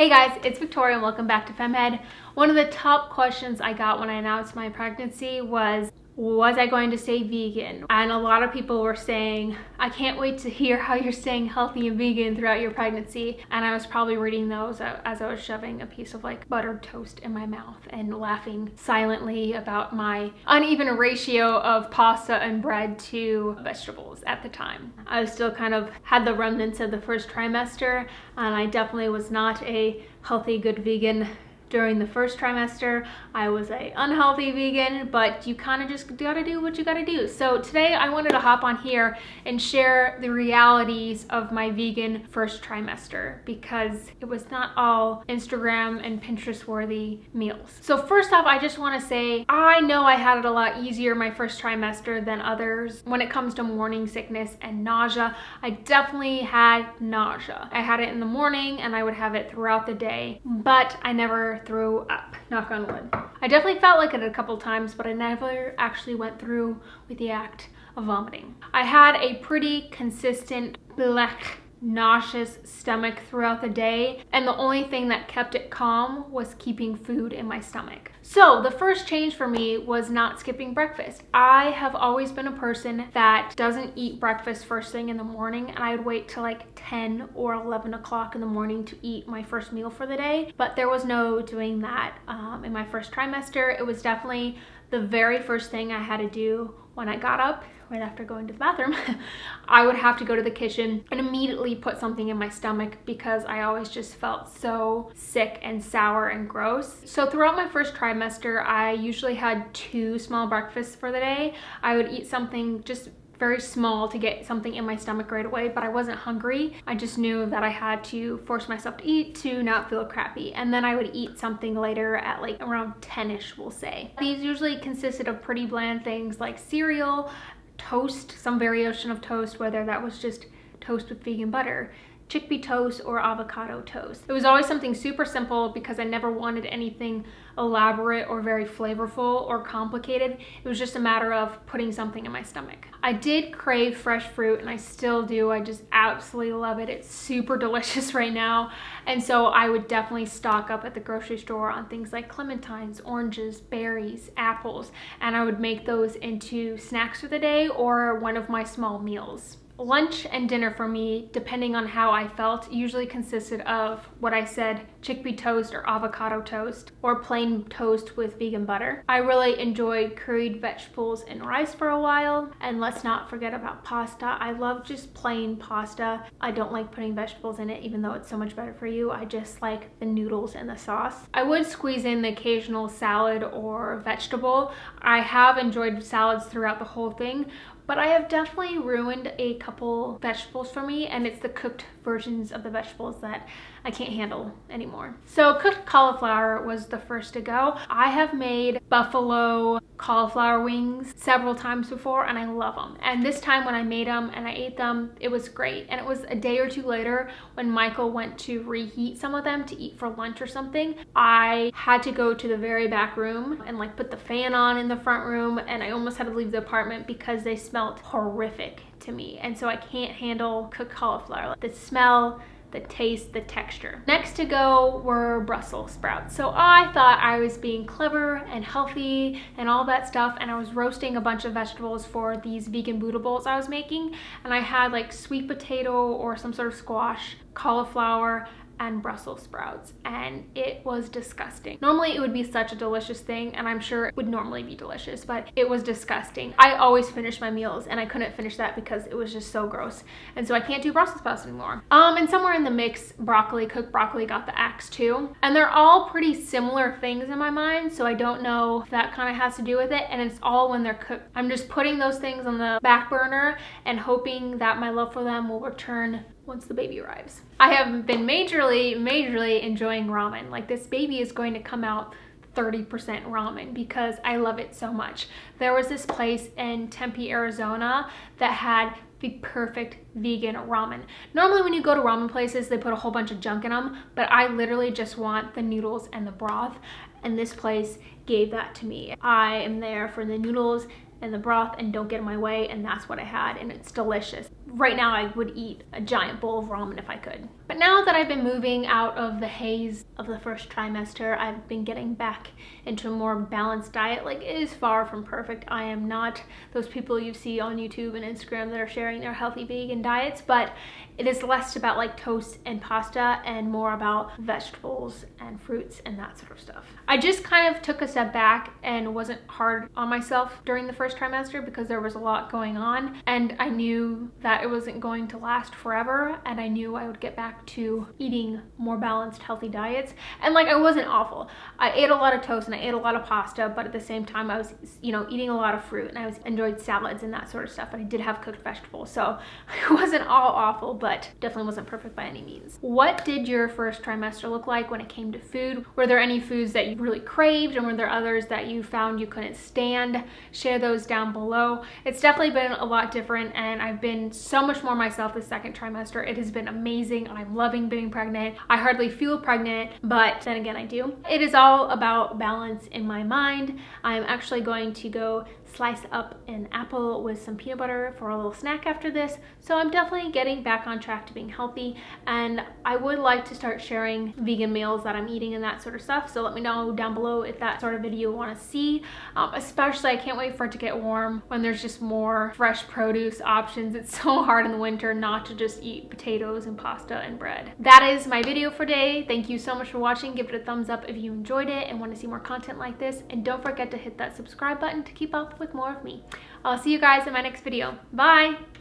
Hey guys, it's Victoria and welcome back to FemmeHead. One of the top questions I got when I announced my pregnancy was I going to stay vegan? And a lot of people were saying, I can't wait to hear how you're staying healthy and vegan throughout your pregnancy. And I was probably reading those as I was shoving a piece of like buttered toast in my mouth and laughing silently about my uneven ratio of pasta and bread to vegetables at the time. I still kind of had the remnants of the first trimester, and I definitely was not a healthy, good vegan during the first trimester. I was a unhealthy vegan, but you kind of just gotta do what you gotta do. So today I wanted to hop on here and share the realities of my vegan first trimester, because it was not all Instagram and Pinterest worthy meals. So first off, I just want to say, I know I had it a lot easier my first trimester than others. When it comes to morning sickness and nausea, I definitely had nausea. I had it in the morning and I would have it throughout the day, but I never threw up, knock on wood. I definitely felt like it a couple times, but I never actually went through with the act of vomiting. I had a pretty consistent nauseous stomach throughout the day, and the only thing that kept it calm was keeping food in my stomach. So the first change for me was not skipping breakfast. I have always been a person that doesn't eat breakfast first thing in the morning, and I would wait till like 10 or 11 o'clock in the morning to eat my first meal for the day. But there was no doing that in my first trimester. It was definitely the very first thing I had to do when I got up, right after going to the bathroom. I would have to go to the kitchen and immediately put something in my stomach because I always just felt so sick and sour and gross. So throughout my first trimester, I usually had 2 small breakfasts for the day. I would eat something just very small to get something in my stomach right away, but I wasn't hungry. I just knew that I had to force myself to eat to not feel crappy. And then I would eat something later at like around 10ish, we'll say. These usually consisted of pretty bland things like cereal, toast, some variation of toast, whether that was just toast with vegan butter, chickpea toast, or avocado toast. It was always something super simple because I never wanted anything elaborate or very flavorful or complicated. It was just a matter of putting something in my stomach. I did crave fresh fruit, and I still do. I just absolutely love it. It's super delicious right now. And so I would definitely stock up at the grocery store on things like clementines, oranges, berries, apples, and I would make those into snacks for the day or one of my small meals. Lunch and dinner for me, depending on how I felt, usually consisted of what I said, chickpea toast or avocado toast, or plain toast with vegan butter. I really enjoyed curried vegetables and rice for a while, and let's not forget about pasta. I love just plain pasta. I don't like putting vegetables in it, even though it's so much better for you. I just like the noodles and the sauce. I would squeeze in the occasional salad or vegetable. I have enjoyed salads throughout the whole thing, but I have definitely ruined a couple vegetables for me, and it's the cooked versions of the vegetables that I can't handle anymore. So cooked cauliflower was the first to go. I have made buffalo cauliflower wings several times before, and I love them. And this time when I made them and I ate them, it was great. And it was a day or two later when Michael went to reheat some of them to eat for lunch or something. I had to go to the very back room and like put the fan on in the front room, and I almost had to leave the apartment because they smelled horrific to me. And so I can't handle cooked cauliflower. The smell, the taste, the texture. Next to go were Brussels sprouts. So I thought I was being clever and healthy and all that stuff, and I was roasting a bunch of vegetables for these vegan Buddha bowls I was making, and I had like sweet potato or some sort of squash, cauliflower, and Brussels sprouts, and it was disgusting. Normally it would be such a delicious thing, and I'm sure it would normally be delicious, but it was disgusting. I always finish my meals, and I couldn't finish that because it was just so gross, and so I can't do Brussels sprouts anymore. And somewhere in the mix, broccoli, cooked broccoli got the axe too, and they're all pretty similar things in my mind, so I don't know if that kind of has to do with it, and it's all when they're cooked. I'm just putting those things on the back burner and hoping that my love for them will return once the baby arrives. I have been majorly enjoying ramen. Like, this baby is going to come out 30% ramen because I love it so much. There was this place in Tempe, Arizona that had the perfect vegan ramen. Normally when you go to ramen places, they put a whole bunch of junk in them, but I literally just want the noodles and the broth, and this place gave that to me. I am there for the noodles and the broth and don't get in my way, and that's what I had, and it's delicious. Right now I would eat a giant bowl of ramen if I could. But now that I've been moving out of the haze of the first trimester, I've been getting back into a more balanced diet. Like, it is far from perfect. I am not those people you see on YouTube and Instagram that are sharing their healthy vegan diets, but it is less about like toast and pasta and more about vegetables and fruits and that sort of stuff. I just kind of took a step back and wasn't hard on myself during the first trimester because there was a lot going on, and I knew that it wasn't going to last forever, and I knew I would get back to eating more balanced, healthy diets. And like, I wasn't awful. I ate a lot of toast and I ate a lot of pasta, but at the same time I was, you know, eating a lot of fruit, and I enjoyed salads and that sort of stuff, and I did have cooked vegetables, so I wasn't all awful, but definitely wasn't perfect by any means. What did your first trimester look like when it came to food? Were there any foods that you really craved, and were there others that you found you couldn't stand? Share those down below. It's definitely been a lot different, and I've been so much more myself this second trimester. It has been amazing. I'm loving being pregnant. I hardly feel pregnant, but then again I do. It is all about balance in my mind. I'm actually going to go slice up an apple with some peanut butter for a little snack after this, so I'm definitely getting back on track to being healthy, and I would like to start sharing vegan meals that I'm eating and that sort of stuff. So let me know down below if that sort of video you want to see. Especially, I can't wait for it to get warm when there's just more fresh produce options. It's so hard in the winter not to just eat potatoes and pasta and bread. That is my video for today. Thank you so much for watching. Give it a thumbs up if you enjoyed it and want to see more content like this, and don't forget to hit that subscribe button to keep up with more of me. I'll see you guys in my next video. Bye!